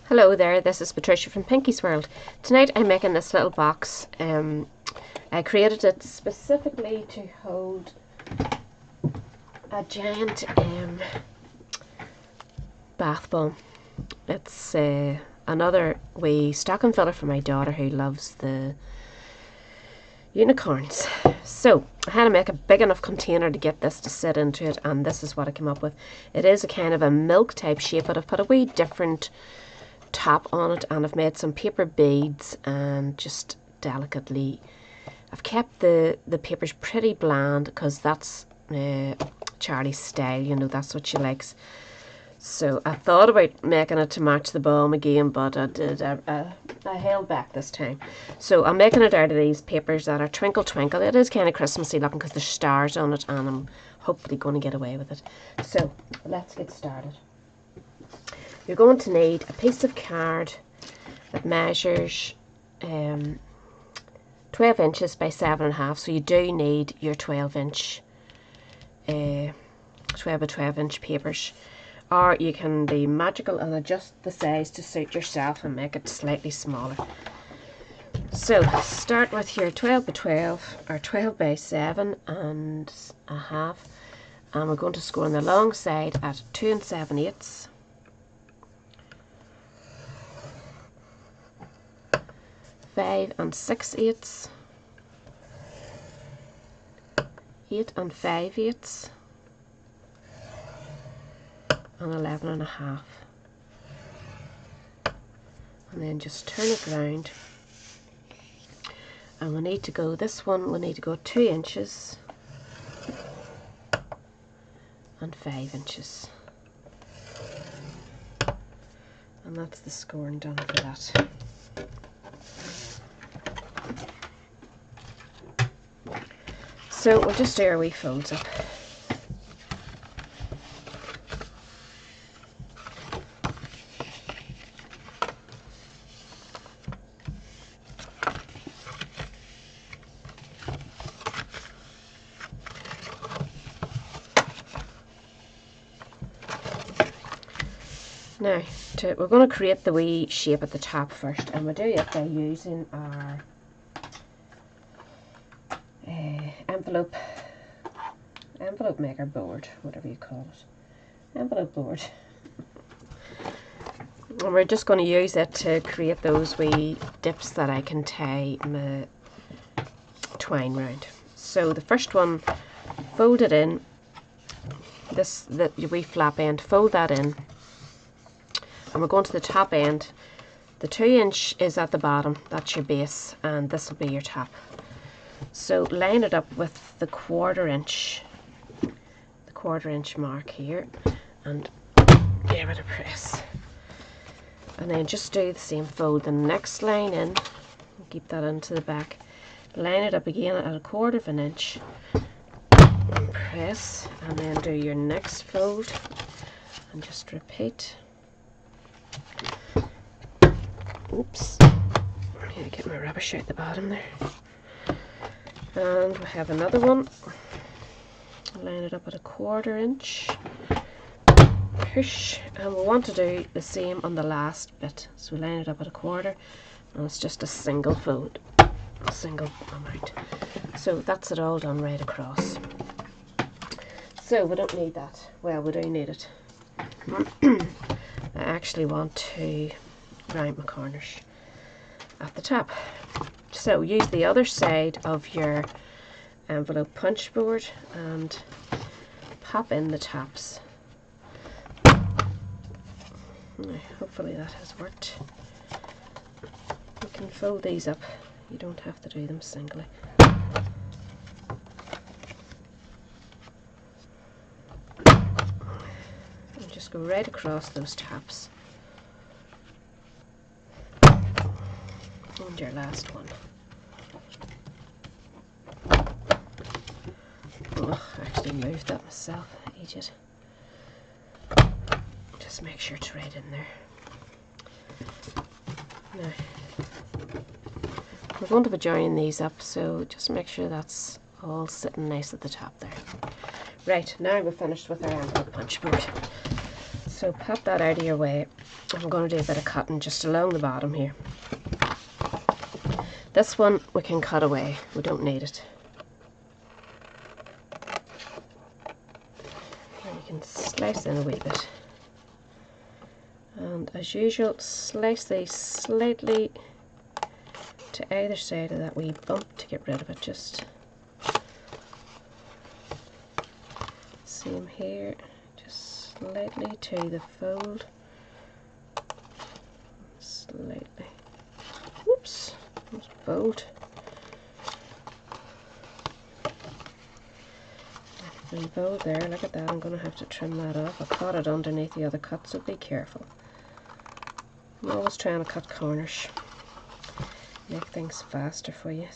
Hello there, this is Patricia from Pinky's World. Tonight I'm making this little box. I created it specifically to hold a giant bath bomb. It's another wee stocking filler for my daughter who loves the unicorns. So I had to make a big enough container to get this to sit into it, and this is what I came up with. It is a kind of a milk type shape, but I've put a wee different top on it, and I've made some paper beads and just delicately I've kept the papers pretty bland because that's Charlie's style, you know, that's what she likes. So I thought about making it to match the bomb again, but I held back this time. So I'm making it out of these papers that are twinkle twinkle. It is kind of Christmassy looking because there's stars on it, and I'm hopefully going to get away with it. So let's get started. You're going to need a piece of card that measures 12 inches by 7.5, so you do need your 12-inch 12 by 12 inch papers, or you can be magical and adjust the size to suit yourself and make it slightly smaller. So start with your 12 by 12 or 12 by 7.5, and we're going to score on the long side at 2 7/8. 5 6/8, 8 5/8, and 11.5. And then just turn it round. And we need to go, this one we need to go 2 inches and 5 inches. And that's the scoring done for that. So we'll just do our wee folds up. Now, we're going to create the wee shape at the top first, and we'll do it by using our envelope maker board, whatever you call it, envelope board. And we're just going to use it to create those wee dips that I can tie my twine round. So the first one, fold it in, the wee flap end, fold that in, and we're going to the top end. The 2 inch is at the bottom, that's your base, and this will be your top. So line it up with the quarter inch mark here, and give it a press, and then just do the same, fold the next line in, keep that into the back, line it up again at 1/4 inch, and press, and then do your next fold and just repeat. Oops, I'm going to get my rubbish out the bottom there. And we have another one, line it up at 1/4 inch, push, and we want to do the same on the last bit, so we line it up at 1/4, and it's just a single fold, a single amount. So that's it all done right across. So we don't need that, well, we do need it. I actually want to round my corners at the top. So use the other side of your envelope punch board and pop in the tops. Hopefully that has worked. You can fold these up, you don't have to do them singly. And just go right across those tops. And your last one. Oh, I actually moved that myself, idiot. Just make sure it's right in there. Now, we're going to be joining these up, so just make sure that's all sitting nice at the top there. Right, now we're finished with our envelope punch board. So So pop that out of your way. I'm going to do a bit of cutting just along the bottom here. This one we can cut away, we don't need it. And you can slice in a wee bit. And as usual, slice these slightly to either side of that wee bump to get rid of it. Just same here, just slightly to the fold, slightly. Whoops, almost fold. And fold there. Look at that. I'm going to have to trim that off. I caught it underneath the other cut, so be careful. I'm always trying to cut corners. Make things faster for you.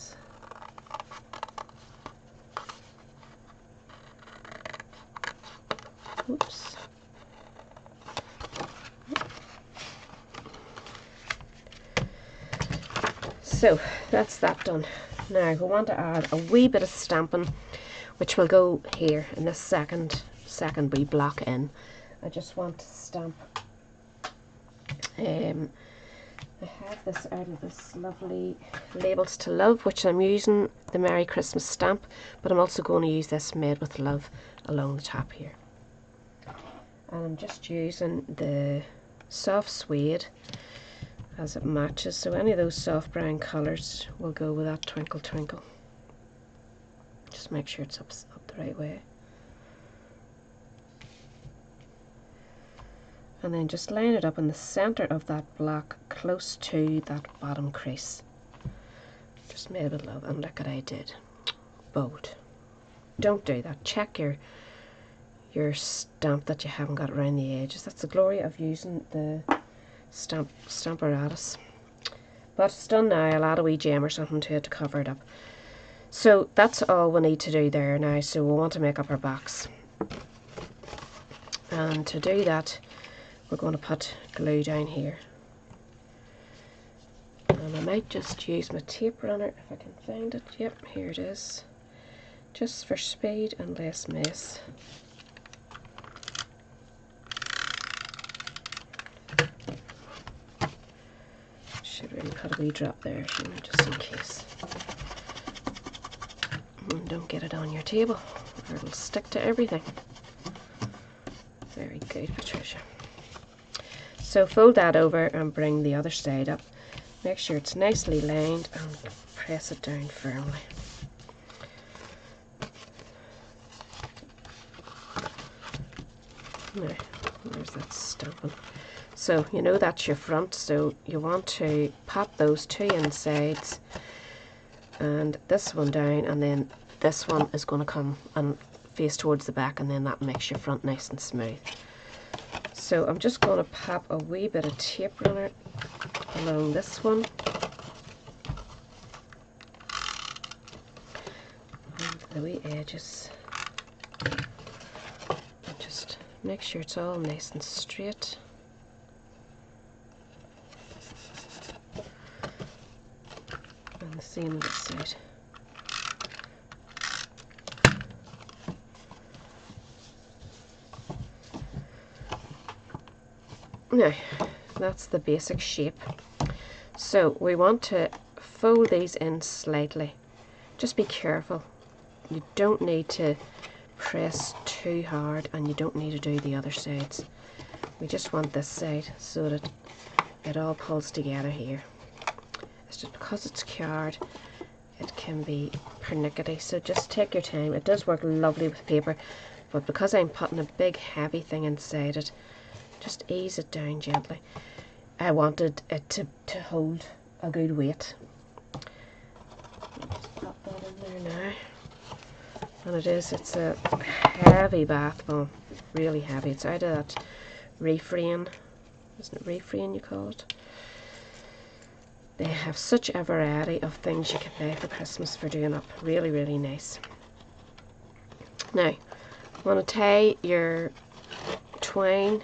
Oops. So that's that done. Now we want to add a wee bit of stamping, which will go here in this second wee block in. I just want to stamp. I have this out of this lovely Labels to Love, which I'm using the Merry Christmas stamp, but I'm also going to use this Made with Love along the top here. And I'm just using the soft suede as it matches, so any of those soft brown colours will go with that Twinkle Twinkle. Just make sure it's up the right way. And then just line it up in the centre of that block, close to that bottom crease. Just Made with Love, and look what I did. Bold. Don't do that. Check your stamp that you haven't got around the edges. That's the glory of using the Stamparatus. But it's done now. I'll add a wee gem or something to it to cover it up. So that's all we need to do there now. So we want to make up our box. And to do that, we're going to put glue down here. And I might just use my tape runner if I can find it. Yep, here it is. Just for speed and less mess. Should really put a wee drop there, just in case. And don't get it on your table, or it'll stick to everything. Very good, Patricia. So fold that over and bring the other side up. Make sure it's nicely lined and press it down firmly. Now, there's that stamping. So you know that's your front, so you want to pop those two insides and this one down, and then this one is going to come and face towards the back, and then that makes your front nice and smooth. So I'm just going to pop a wee bit of tape runner along this one. And the wee edges. And just make sure it's all nice and straight. And the same on this side. Now, that's the basic shape. So we want to fold these in slightly. Just be careful. You don't need to press too hard, and you don't need to do the other sides. We just want this side so that it all pulls together here. It's just because it's card, it can be pernickety, so just take your time. It does work lovely with paper, but because I'm putting a big heavy thing inside it, just ease it down gently. I wanted it to hold a good weight. Just pop that in there now. And it's a heavy bath bomb, really heavy. It's out of that refrain, isn't it refrain you call it? They have such a variety of things you can buy for Christmas for doing up. Really, really nice. Now, you want to tie your twine.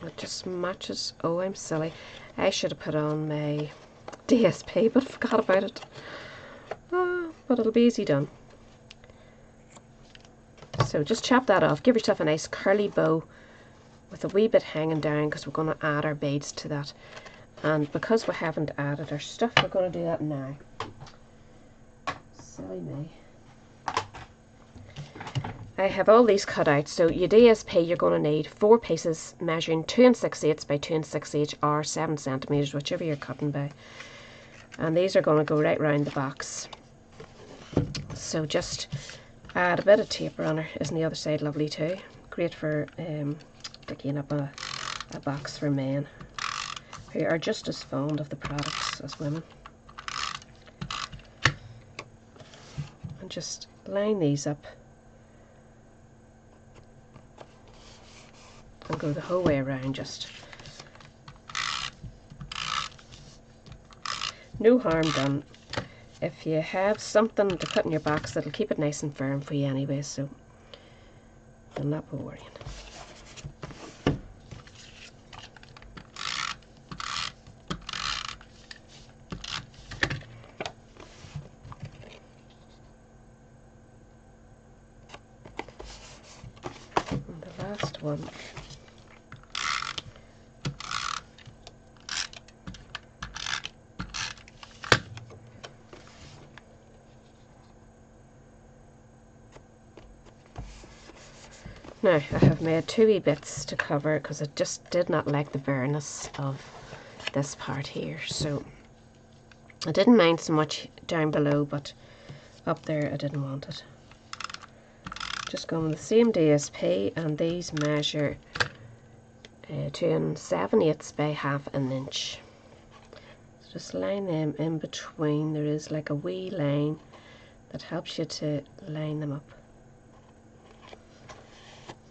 It just matches. Oh, I'm silly. I should have put on my DSP, but I forgot about it. But it'll be easy done. So just chop that off. Give yourself a nice curly bow with a wee bit hanging down because we're going to add our beads to that. And because we haven't added our stuff, we're going to do that now. Silly me. I have all these cut out, so your DSP you're going to need 4 pieces measuring 2 6/8 by 2 6/8 or 7 centimeters, whichever you're cutting by. And these are going to go right round the box. So just add a bit of tape runner. Isn't the other side lovely too? Great for picking up a box for men who are just as fond of the products as women. And just line these up and go the whole way around. Just no harm done. If you have something to put in your box, it'll keep it nice and firm for you anyway, so you'll not be worrying. And the last one. Now, I have made 2 wee bits to cover it because I just did not like the bareness of this part here. So, I didn't mind so much down below, but up there I didn't want it. Just going with the same DSP, and these measure 2 7/8 by 1/2 inch. So just line them in between. There is like a wee line that helps you to line them up.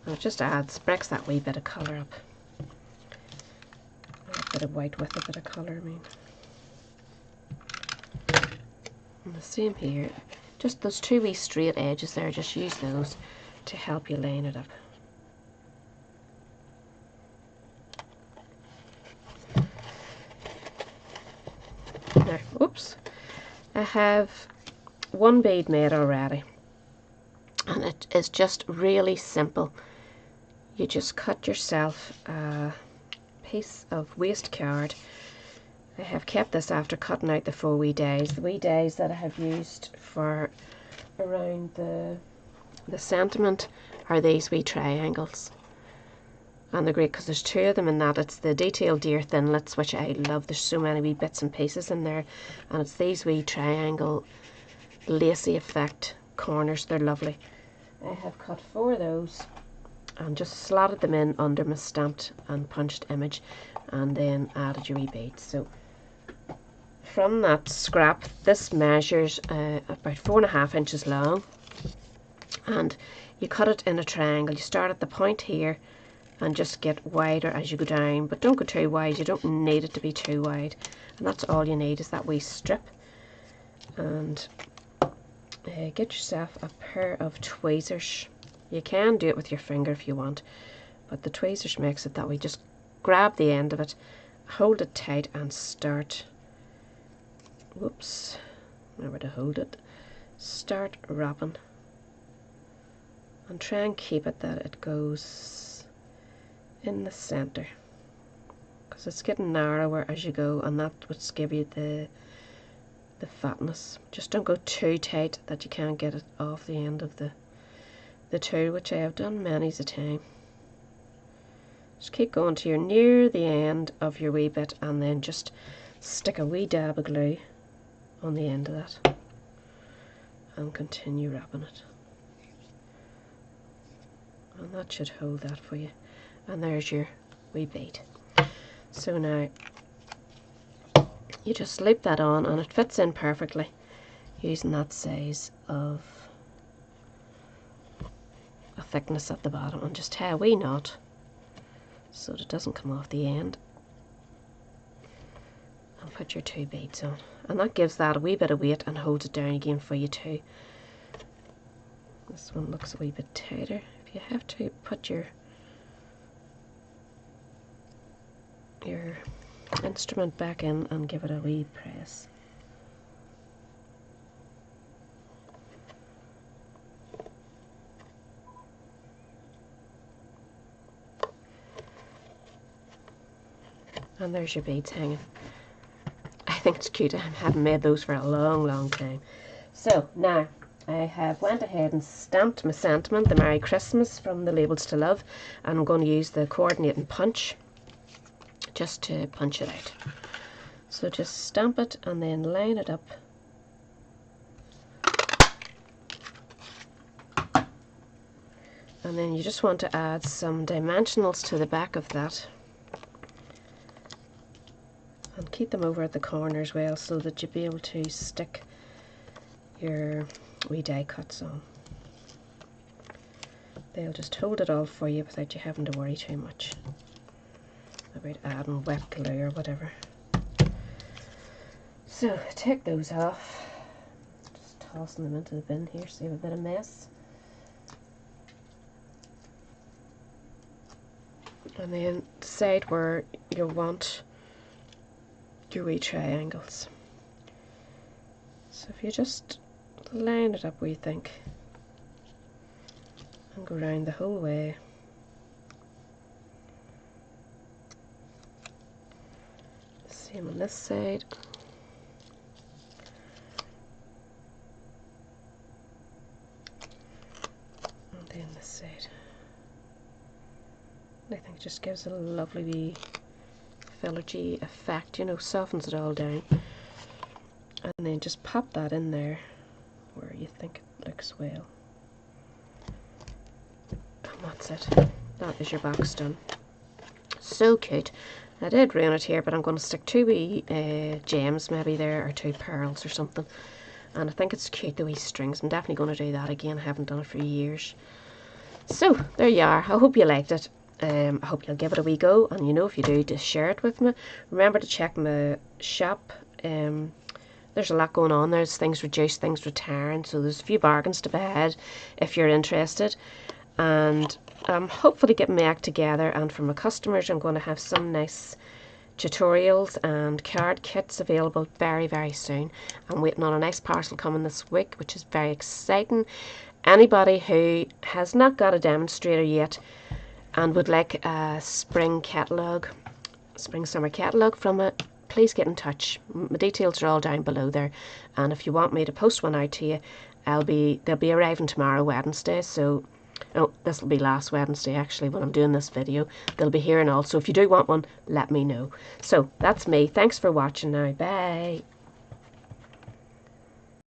And it just breaks that wee bit of colour up. A bit of white with a bit of colour, I mean. And the same here. Just those 2 wee straight edges there, just use those to help you line it up. Now, oops. I have 1 bead made already. And it is just really simple. You just cut yourself a piece of waste card. I have kept this after cutting out the 4 wee days. The wee days that I have used for around the sentiment are these wee triangles. And they're great because there's 2 of them in that. It's the detailed deer thinlits, which I love. There's so many wee bits and pieces in there. And it's these wee triangle lacy effect corners. They're lovely. I have cut 4 of those and just slotted them in under my stamped and punched image, and then added your wee beads. So from that scrap, this measures about 4.5 inches long, and you cut it in a triangle. You start at the point here and just get wider as you go down, but don't go too wide. You don't need it to be too wide, and that's all you need is that wee strip. And get yourself a pair of tweezers. You can do it with your finger if you want, but the tweezers makes it that way. Just grab the end of it, hold it tight, and start, whoops, remember to hold it, start wrapping, and try and keep it that it goes in the center, because it's getting narrower as you go, and that would give you the fatness. Just don't go too tight that you can't get it off the end of the tool, which I have done many's a time. Just keep going till you're near the end of your wee bit, and then just stick a wee dab of glue on the end of that and continue wrapping it, and that should hold that for you. And there's your wee bead. So now you just loop that on, and it fits in perfectly using that size of a thickness at the bottom, and just tie a wee knot so that it doesn't come off the end, and put your 2 beads on, and that gives that a wee bit of weight and holds it down again for you too. This one looks a wee bit tighter. If you have to, put your instrument back in and give it a wee press. And there's your beads hanging. I think it's cute. I haven't made those for a long time. So now I have went ahead and stamped my sentiment, the Merry Christmas from the Labels to Love, and I'm going to use the coordinating punch just to punch it out. So just stamp it and then line it up. And then you just want to add some dimensionals to the back of that. And keep them over at the corner as well so that you'll be able to stick your wee die cuts on. They'll just hold it all for you without you having to worry too much about adding wet glue or whatever. So take those off. Just tossing them into the bin here so you have a bit of mess. And then decide where you want your wee triangles. So if you just line it up where you think and go around the whole way. Same on this side. And then this side. I think it just gives it a lovely wee filigree effect, you know, softens it all down. And then just pop that in there where you think it looks well. And that's it. That is your box done. So cute. I did ruin it here, but I'm going to stick 2 wee gems maybe there, or 2 pearls or something. And I think it's cute, the wee strings. I'm definitely going to do that again. I haven't done it for years. So, there you are. I hope you liked it. I hope you'll give it a wee go, and you know, if you do, just share it with me. Remember to check my shop. There's a lot going on. There's things reduced, things retiring, so there's a few bargains to be had if you're interested. And I'm hopefully getting my act together, and for my customers I'm going to have some nice tutorials and card kits available very soon. I'm waiting on a nice parcel coming this week, which is very exciting. Anybody who has not got a demonstrator yet and would like a spring summer catalogue from it, please get in touch. My details are all down below there, and if you want me to post one out to you, they'll be arriving tomorrow, Wednesday. So this will be last Wednesday actually when I'm doing this video. They'll be here and all, so if you do want one, let me know. So that's me. Thanks for watching now. Bye.